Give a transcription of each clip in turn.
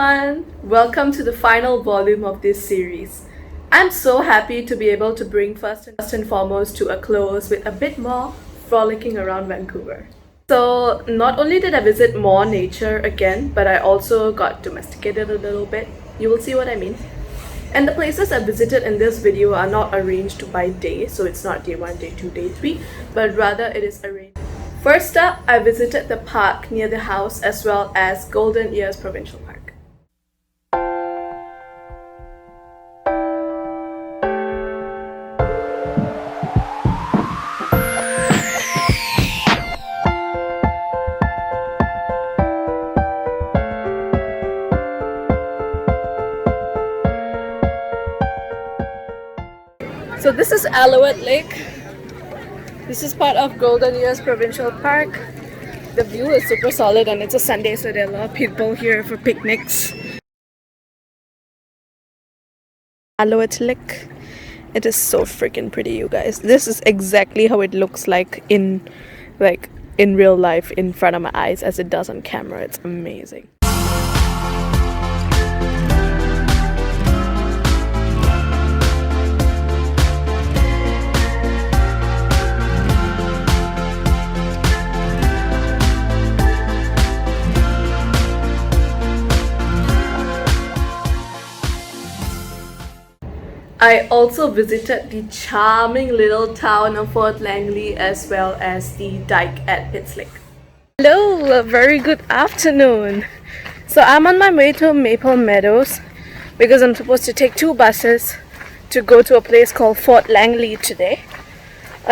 everyone! Welcome to the final volume of this series. I'm so happy to be able to bring first and foremost to a close with a bit more frolicking around Vancouver. So not only did I visit more nature again, but I also got domesticated a little bit. You will see what I mean. And the places I visited in this video are not arranged by day, so it's not day 1, day 2, day 3, but rather it is arranged. First up, I visited the park near the house as well as Golden Ears Provincial Park. So this is Alouette Lake. This is part of Golden Ears Provincial Park. The view is super solid and it's a Sunday, so there are a lot of people here for picnics. Alouette Lake. It is so freaking pretty, you guys. This is exactly how it looks like in real life in front of my eyes as it does on camera. It's amazing. I also visited the charming little town of Fort Langley as well as the dike at Pitts Lake. Hello, a very good afternoon. So I'm on my way to Maple Meadows because I'm supposed to take 2 buses to go to a place called Fort Langley today.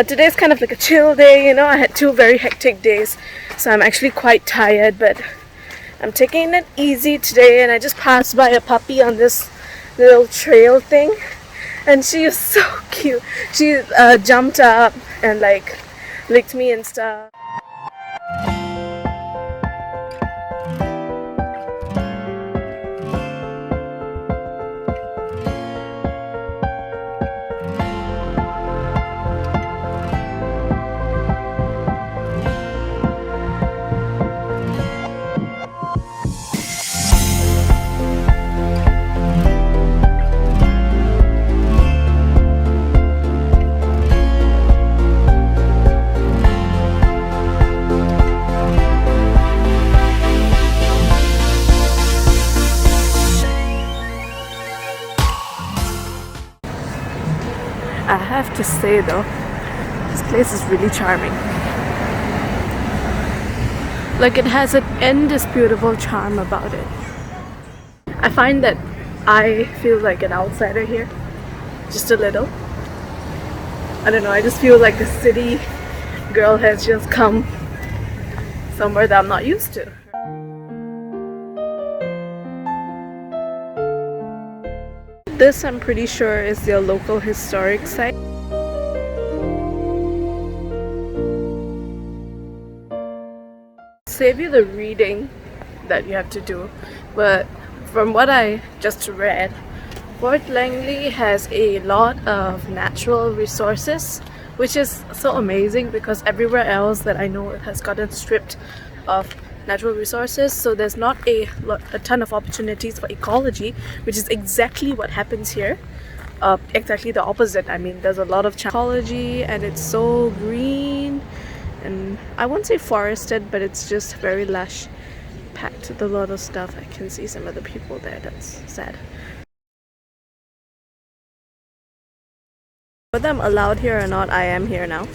Today's kind of like a chill day, you know. I had 2 very hectic days, so I'm actually quite tired, but I'm taking it easy today. And I just passed by a puppy on this little trail thing. And she is so cute. She jumped up and licked me and stuff. I have to say though, this place is really charming. Like, it has an indisputable charm about it. I find that I feel like an outsider here, just a little. I don't know, I just feel like the city girl has just come somewhere that I'm not used to. This, I'm pretty sure, is their local historic site. Save you the reading that you have to do, but from what I just read, Fort Langley has a lot of natural resources, which is so amazing because everywhere else that I know it has gotten stripped of natural resources, so there's not a ton of opportunities for ecology, which is exactly what happens here. Exactly the opposite. I mean, there's a lot of ecology and it's so green, and I won't say forested, but it's just very lush, packed with a lot of stuff. I can see some of the people there. That's sad. Whether I'm allowed here or not, I am here now.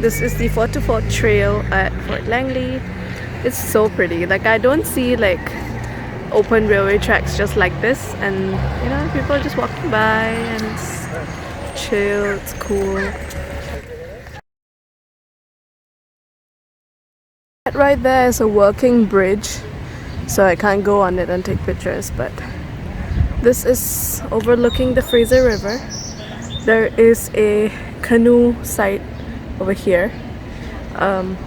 This is the Fort to Fort Trail at Fort Langley. It's so pretty. Like, I don't see open railway tracks just like this, and you know, people are just walking by and it's chill, it's cool. That right there is a working bridge, so I can't go on it and take pictures, but this is overlooking the Fraser River. There is a canoe site over here.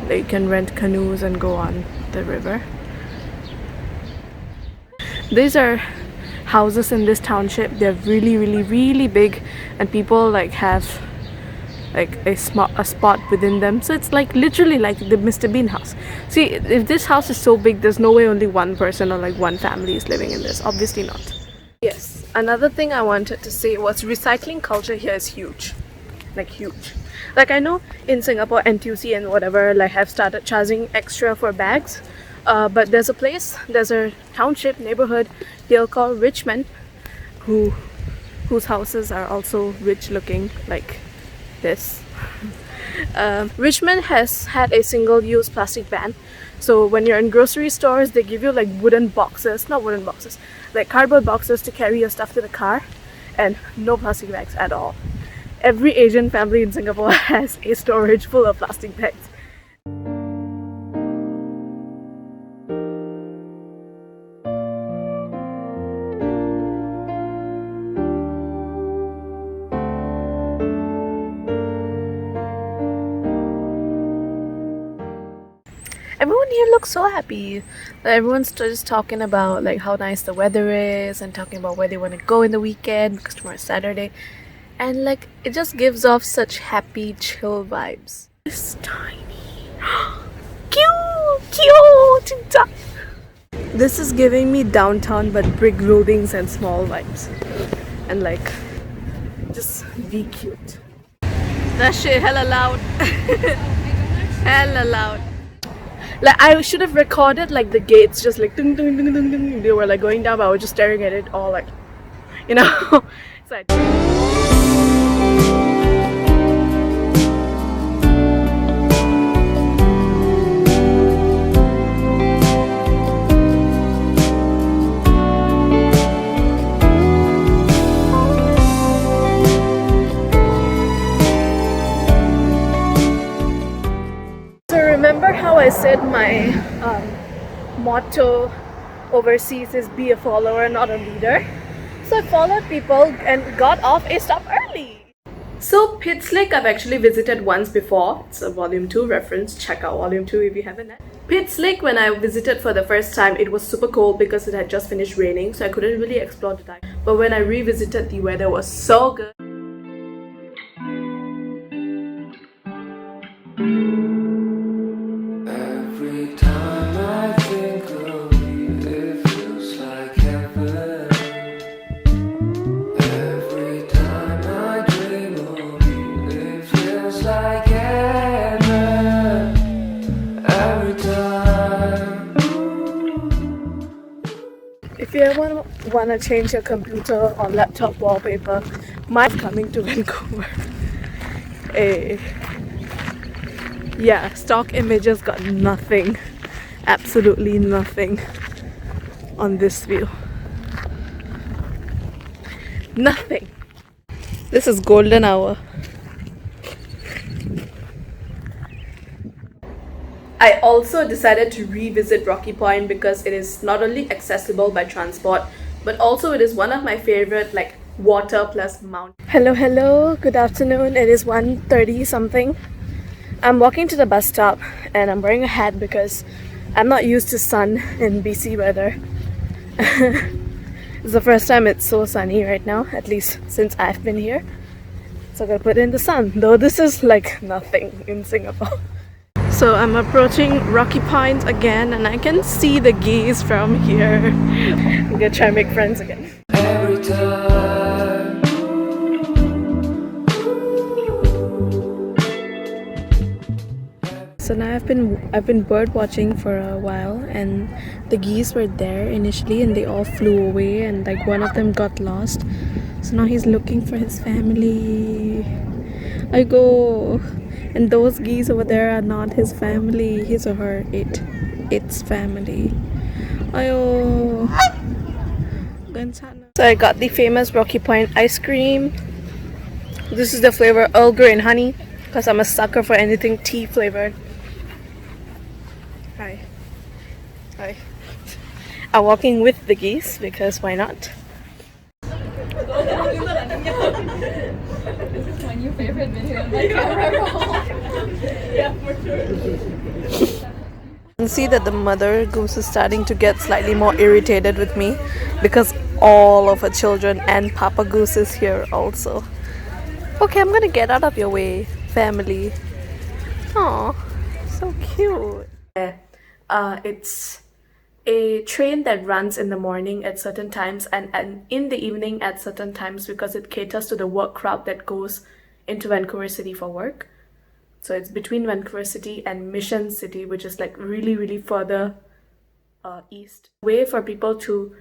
You can rent canoes and go on the river. These are houses in this township. They're really, really, really big, and people have like a spot within them. So it's like literally like the Mr. Bean house. See, if this house is so big, there's no way only one person or like one family is living in this. Obviously not. Yes, another thing I wanted to say was recycling culture here is huge. Like huge. Like I know in Singapore NTUC and whatever like have started charging extra for bags, but there's a township neighborhood here called Richmond whose houses are also rich looking like this. Richmond has had a single-use plastic ban, so when you're in grocery stores they give you like like cardboard boxes to carry your stuff to the car, and no plastic bags at all. Every Asian family in Singapore has a storage full of plastic bags. Everyone here looks so happy. Everyone's just talking about like how nice the weather is and talking about where they want to go in the weekend because tomorrow is Saturday. And like it just gives off such happy, chill vibes. It's tiny. Cute. This is giving me downtown but brick buildings and small vibes. And like just be cute. That shit hella loud. Hella loud. Like I should have recorded like the gates just like ding ding ding ding ding. They were like going down, but I was just staring at it all like, you know. So remember how I said my motto overseas is be a follower, not a leader? So I followed people and got off a stop early. So Pitts Lake I've actually visited once before. It's a volume 2 reference. Check out volume 2 if you haven't. Pitts Lake, when I visited for the first time, it was super cold because it had just finished raining, so I couldn't really explore the dike. But when I revisited, the weather was so good. If you ever want to change your computer or laptop wallpaper, mine's coming to Vancouver. Yeah, stock images got nothing, absolutely nothing on this view. Nothing. This is golden hour. I also decided to revisit Rocky Point because it is not only accessible by transport, but also it is one of my favorite like water plus mountain. Hello, good afternoon. It is 1:30 something. I'm walking to the bus stop and I'm wearing a hat because I'm not used to sun in BC weather. It's the first time it's so sunny right now, at least since I've been here. So I'm gonna put in the sun, though this is like nothing in Singapore. So I'm approaching Rocky Point again and I can see the geese from here. I'm gonna try and make friends again. Every time. So now I've been bird watching for a while, and the geese were there initially and they all flew away, and like one of them got lost. So now he's looking for his family. I go. And those geese over there are not his family, his or her, its family. Ayo. So I got the famous Rocky Point ice cream. This is the flavor Earl Grey and honey, because I'm a sucker for anything tea flavored. Hi. I'm walking with the geese because why not? My new favorite video on my camera roll. Yeah, for sure. You can see that the mother goose is starting to get slightly more irritated with me because all of her children and Papa Goose is here also. Okay, I'm gonna get out of your way. family. Oh, so cute. It's a train that runs in the morning at certain times and in the evening at certain times because it caters to the work crowd that goes into Vancouver City for work. So it's between Vancouver City and Mission City, which is like really further east. Way for people to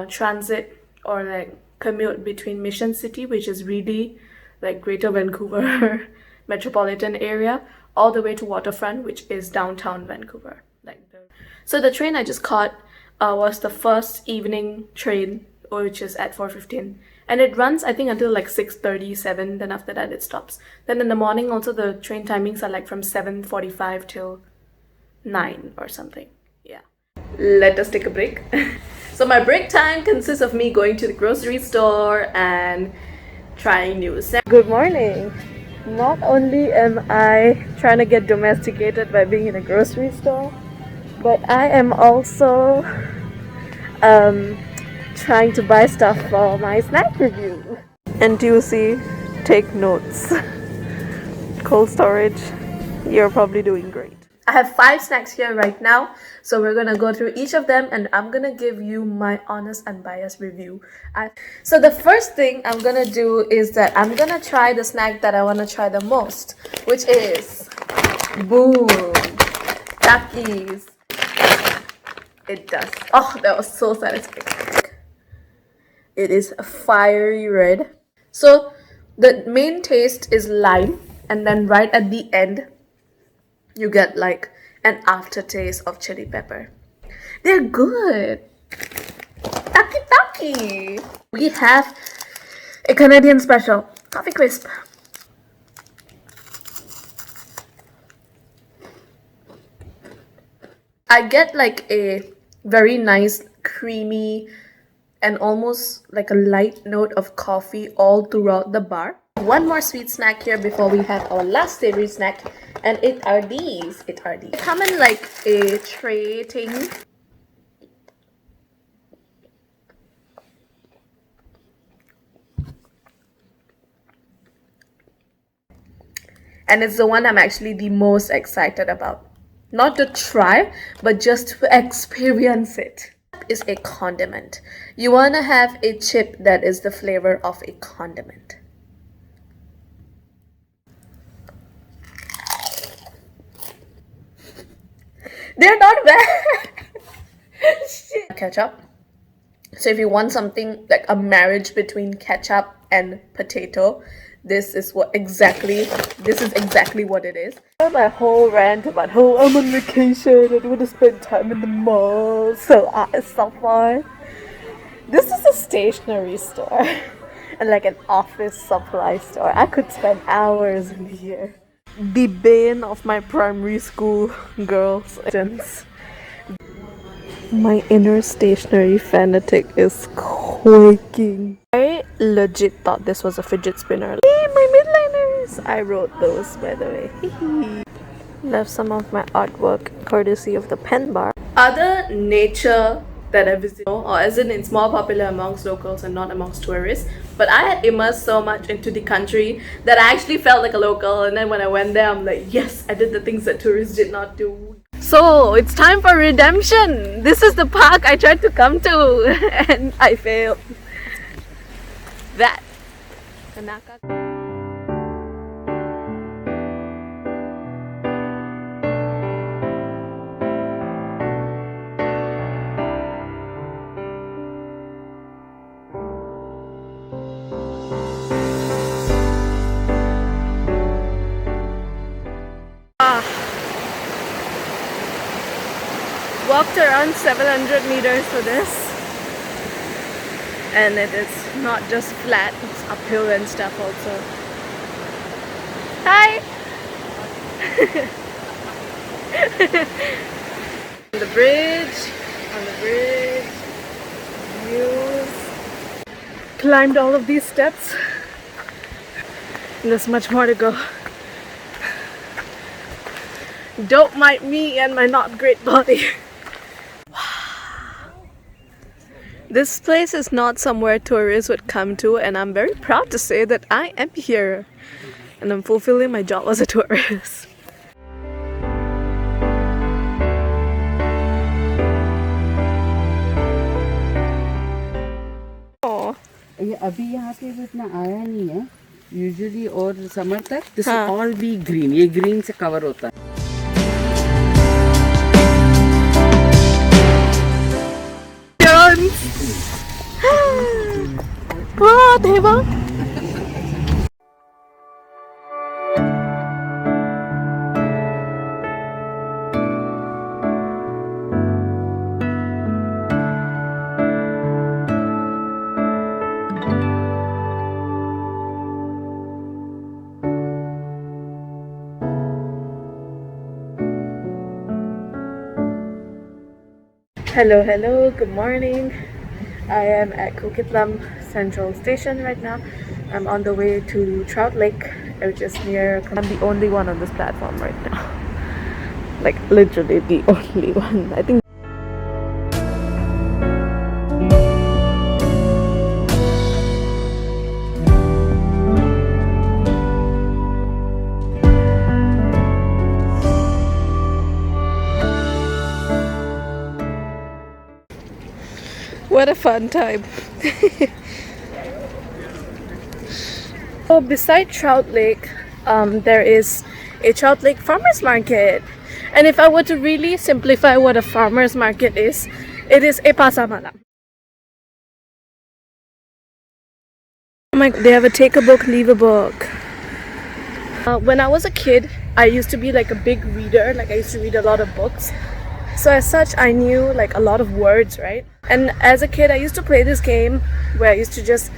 transit or like commute between Mission City, which is really like Greater Vancouver metropolitan area, all the way to Waterfront, which is downtown Vancouver. So the train I just caught was the first evening train, which is at 4:15, and it runs I think until like 6:37. Then after that it stops. Then in the morning also the train timings are like from 7:45 till 9 or something. Yeah. Let us take a break. So my break time consists of me going to the grocery store and trying new snacks. Good morning. Not only am I trying to get domesticated by being in a grocery store, but I am also trying to buy stuff for my snack review. NTUC, take notes. Cold storage, you're probably doing great. I have 5 snacks here right now, so we're gonna go through each of them and I'm gonna give you my honest and biased review. So the first thing I'm gonna do is that I'm gonna try the snack that I wanna try the most, which is boom, Takis. It does. Oh, that was so satisfying. It is a fiery red. So the main taste is lime, and then right at the end you get like an aftertaste of chili pepper. They're good. Taki. We have a Canadian special coffee crisp. I get like a very nice creamy and almost like a light note of coffee all throughout the bar. One more sweet snack here before we have our last savory snack, and it are these. They come in like a tray thing. And it's the one I'm actually the most excited about. Not to try, but just to experience it. Is a condiment. You want to have a chip that is the flavor of a condiment. They're not bad. Ketchup. So if you want something like a marriage between ketchup and potato, this is exactly what it is. My whole rant about how I'm on vacation and want to spend time in the mall, so far. This is a stationery store and like an office supply store. I could spend hours in here. The bane of my primary school girls. My inner stationery fanatic is quaking. I legit thought this was a fidget spinner. Hey, my midliners! I wrote those, by the way. Left some of my artwork courtesy of the pen bar. Other nature that I visited, or as in it's more popular amongst locals and not amongst tourists, but I had immersed so much into the country that I actually felt like a local, and then when I went there I'm like, yes, I did the things that tourists did not do. So it's time for redemption. This is the park I tried to come to and I failed. That Kanaka. Walked around 700 meters for this, and it is not just flat, it's uphill and stuff also. Hi! on the bridge, views. Climbed all of these steps, and there's much more to go. Don't mind me and my not great body. This place is not somewhere tourists would come to, and I'm very proud to say that I am here. and I'm fulfilling my job as a tourist. Oh. अभी यहाँ पे इतना आया नहीं है usually और summer तक this all be green ये ग्रीन से कवर होता है 와 대박. Hello, good morning. I am at Coquitlam Central Station right now. I'm on the way to Trout Lake, which is near. I'm the only one on this platform right now. Like literally the only one. I think. What a fun time. So beside Trout Lake, there is a Trout Lake farmers market. And if I were to really simplify what a farmers market is, it is a pasar malam. Oh my, they have a take a book, leave a book. When I was a kid, I used to be like a big reader. Like I used to read a lot of books. So as such, I knew like a lot of words, right? And as a kid, I used to play this game where I used to just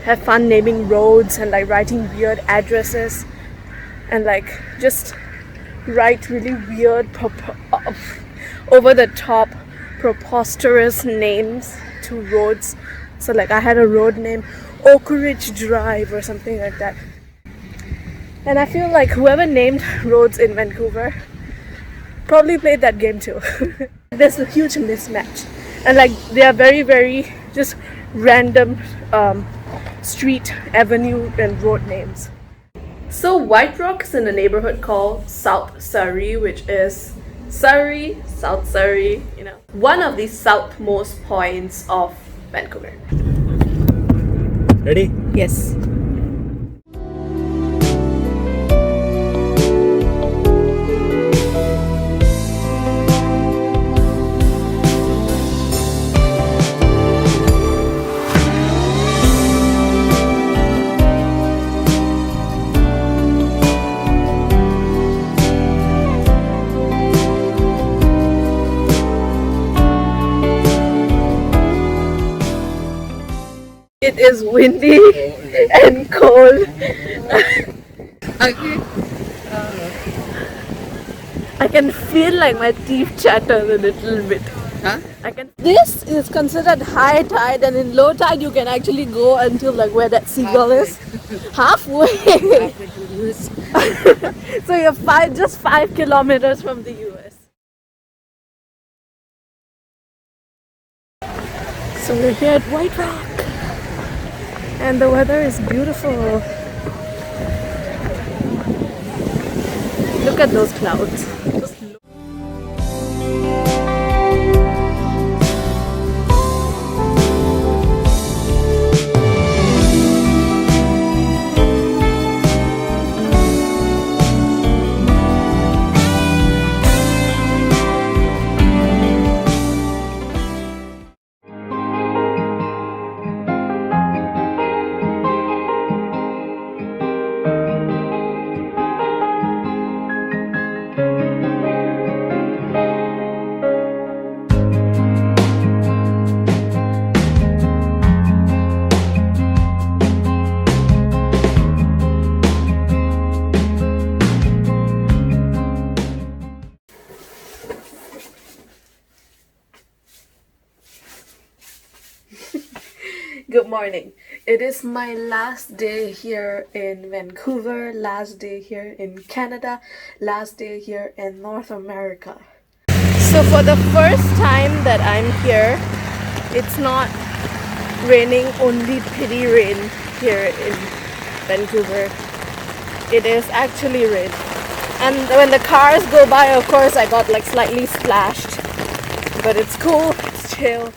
have fun naming roads and like writing weird addresses and like just write really weird, over the top, preposterous names to roads. So like I had a road name Oak Ridge Drive or something like that. And I feel like whoever named roads in Vancouver probably played that game too. There's a huge mismatch, and like they are very just random street, avenue and road names. So White Rock is in a neighborhood called South Surrey, which is Surrey, South Surrey, you know, one of the southmost points of Vancouver. Ready? Yes. It is windy and cold. I can feel like my teeth chatter a little bit. Huh? This is considered high tide, and in low tide you can actually go until like where that seagull is. Halfway. So you're just 5 kilometers from the US. So we're here at White Rock. And the weather is beautiful. Look at those clouds. Good morning. It is my last day here in Vancouver, last day here in Canada, last day here in North America. So for the first time that I'm here, it's not raining only pity rain here in Vancouver. it is actually red. And when the cars go by, of course, I got like slightly splashed. But it's cool, it's chill.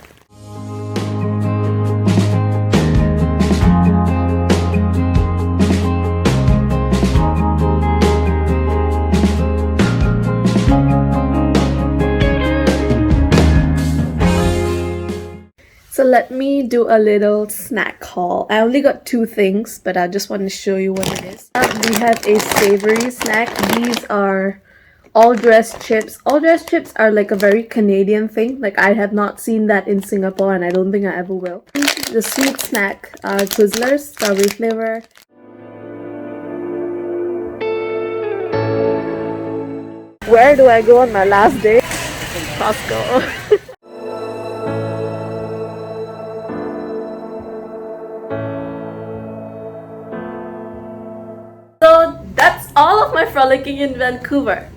So let me do a little snack haul. I only got 2 things, but I just want to show you what it is. We have a savory snack. These are all-dressed chips. All-dressed chips are like a very Canadian thing. Like I have not seen that in Singapore and I don't think I ever will. The sweet snack are Twizzlers, strawberry flavor. Where do I go on my last day? Costco. So that's all of my frolicking in Vancouver.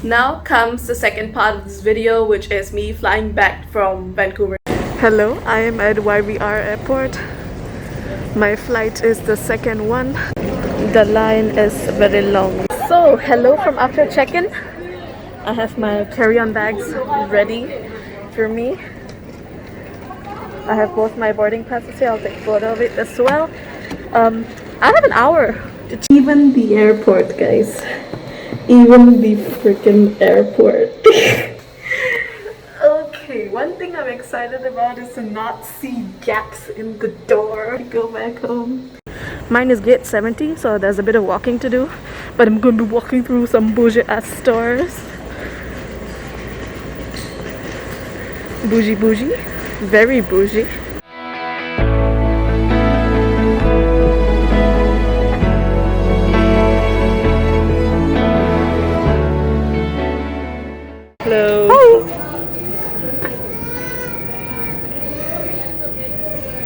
Now comes the second part of this video, which is me flying back from Vancouver. Hello, I am at YVR airport. My flight is the second one. The line is very long. So hello from after check-in. I have my carry-on bags ready for me. I have both my boarding passes here. I'll take a photo of it as well. I have an hour. Even the airport, guys. Even the freaking airport. Okay, one thing I'm excited about is to not see gaps in the door. Go back home. Mine is gate 70, so there's a bit of walking to do. But I'm going to be walking through some bougie ass stores. Bougie bougie. Very bougie. Hello. Hi.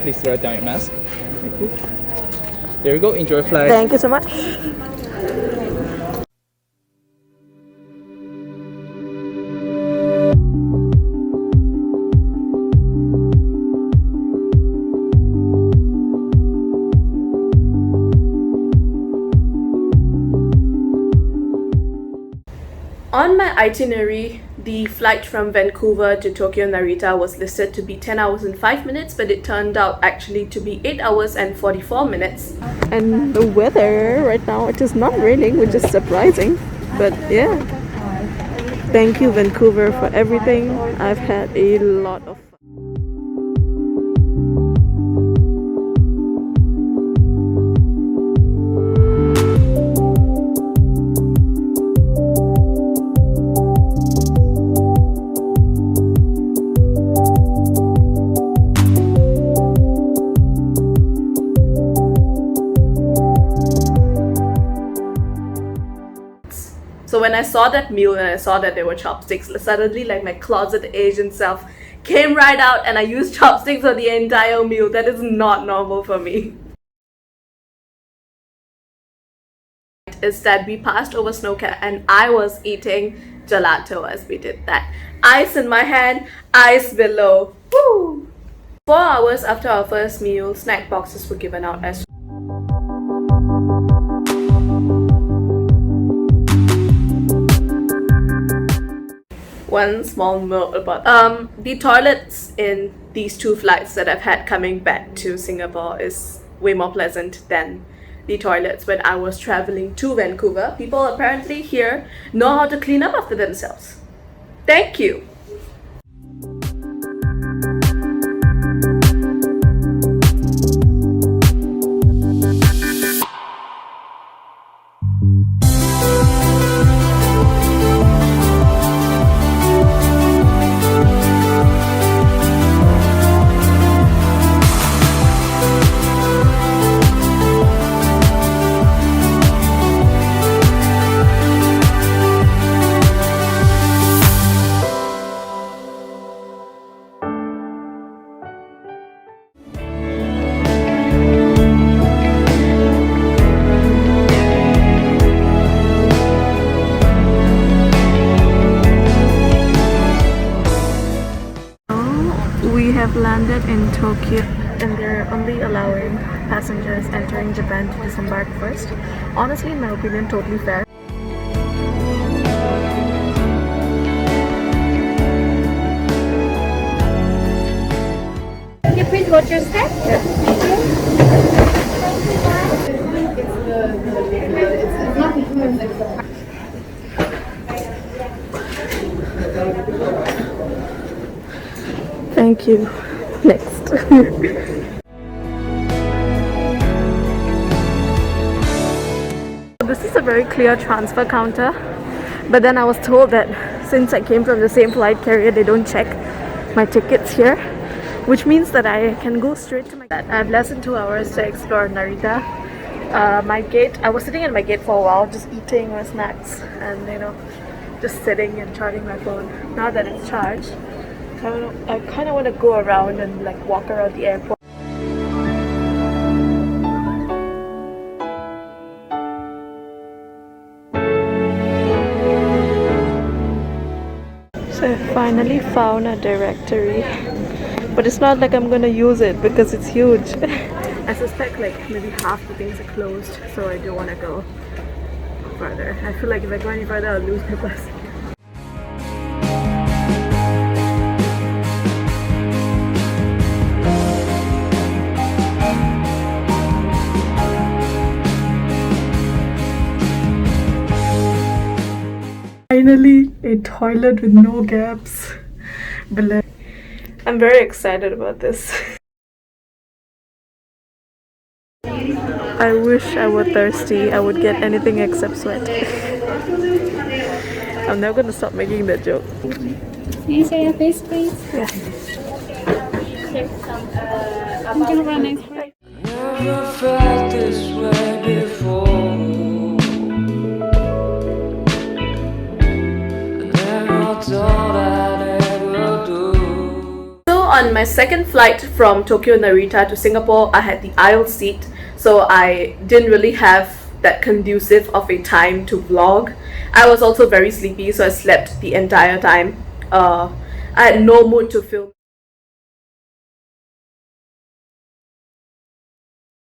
Please write down your mask. Thank you. There we go. Enjoy flight. Thank you so much. On my itinerary, the flight from Vancouver to Tokyo Narita was listed to be 10 hours and 5 minutes, but it turned out actually to be 8 hours and 44 minutes. And the weather right now, it is not raining, which is surprising, but yeah. Thank you, Vancouver, for everything. I've had a lot of fun. So when I saw that meal and I saw that there were chopsticks, suddenly like my closet Asian self came right out and I used chopsticks for the entire meal. That is not normal for me. Is that we passed over Snowcat and I was eating gelato as we did that. Ice in my hand, ice below. Woo! 4 hours after our first meal, snack boxes were given out as one small note about the toilets in these 2 flights that I've had coming back to Singapore is way more pleasant than the toilets when I was traveling to Vancouver. People apparently here know how to clean up after themselves. Thank you. We have landed in Tokyo. and they're only allowing passengers entering Japan to disembark first. Honestly, in my opinion, totally fair. Can you please watch your step? Thank you. Next. This is a very clear transfer counter, but then I was told that since I came from the same flight carrier, they don't check my tickets here, which means that I can go straight to my... I have less than 2 hours to explore Narita. My gate, I was sitting at my gate for a while, just eating my snacks and just sitting and charging my phone. Now that it's charged, I kind of want to go around and like walk around the airport. So I finally found a directory, but it's not like I'm gonna use it because it's huge. I suspect like maybe half the things are closed, so I don't want to go further. I feel like if I go any further, I'll lose my bus. Finally, a toilet with no gaps. I'm very excited about this. I wish I were thirsty. I would get anything except sweat. I'm never gonna stop making that joke. Can you show your face, please? Yeah. I'm gonna run next break. Never felt this way before. Never thought I'd ever do. So on my second flight from Tokyo Narita to Singapore, I had the aisle seat, so I didn't really have that conducive of a time to vlog. I was also very sleepy, so I slept the entire time. I had no mood to film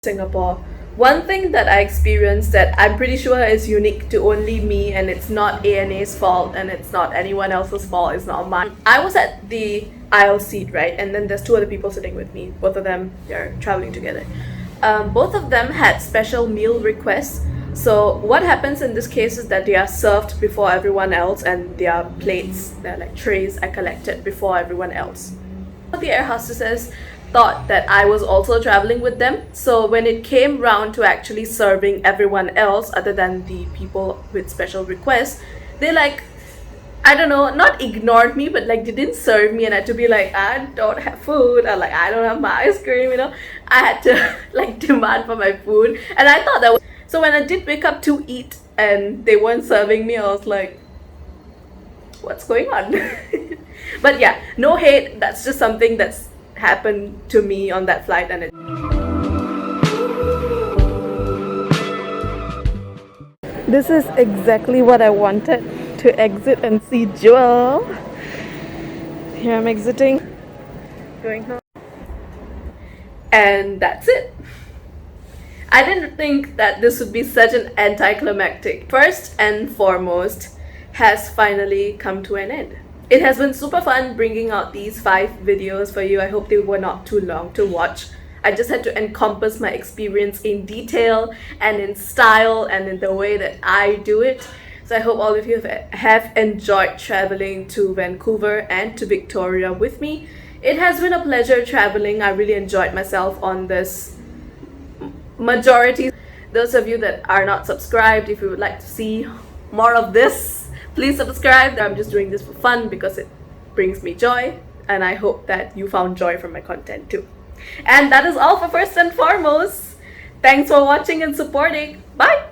Singapore. One thing that I experienced that I'm pretty sure is unique to only me, and it's not ANA's fault and it's not anyone else's fault, it's not mine. I was at the aisle seat, right? And then there's two other people sitting with me. Both of them, they're traveling together. Both of them had special meal requests. So what happens in this case is that they are served before everyone else, and their plates, their like trays, are collected before everyone else. The air hostesses thought that I was also traveling with them, so when it came round to actually serving everyone else other than the people with special requests, they like, I don't know, not ignored me, but like they didn't serve me, and I had to be like, I don't have food, or like I don't have my ice cream, I had to like demand for my food. And I thought that was... So when I did wake up to eat and they weren't serving me, I was like, what's going on? But yeah, no hate, that's just something that's happened to me on that flight, and this is exactly what I wanted, to exit and see Jewel. Here I'm exiting, going home, and that's it. I didn't think that this would be such an anticlimactic. First and foremost has finally come to an end. It has been super fun bringing out these 5 videos for you. I hope they were not too long to watch. I just had to encompass my experience in detail and in style and in the way that I do it. So I hope all of you have enjoyed traveling to Vancouver and to Victoria with me. It has been a pleasure traveling. I really enjoyed myself on this majority. Those of you that are not subscribed, if you would like to see more of this, please subscribe. I'm just doing this for fun because it brings me joy, and I hope that you found joy from my content too. And that is all for First and Foremost. Thanks for watching and supporting. Bye!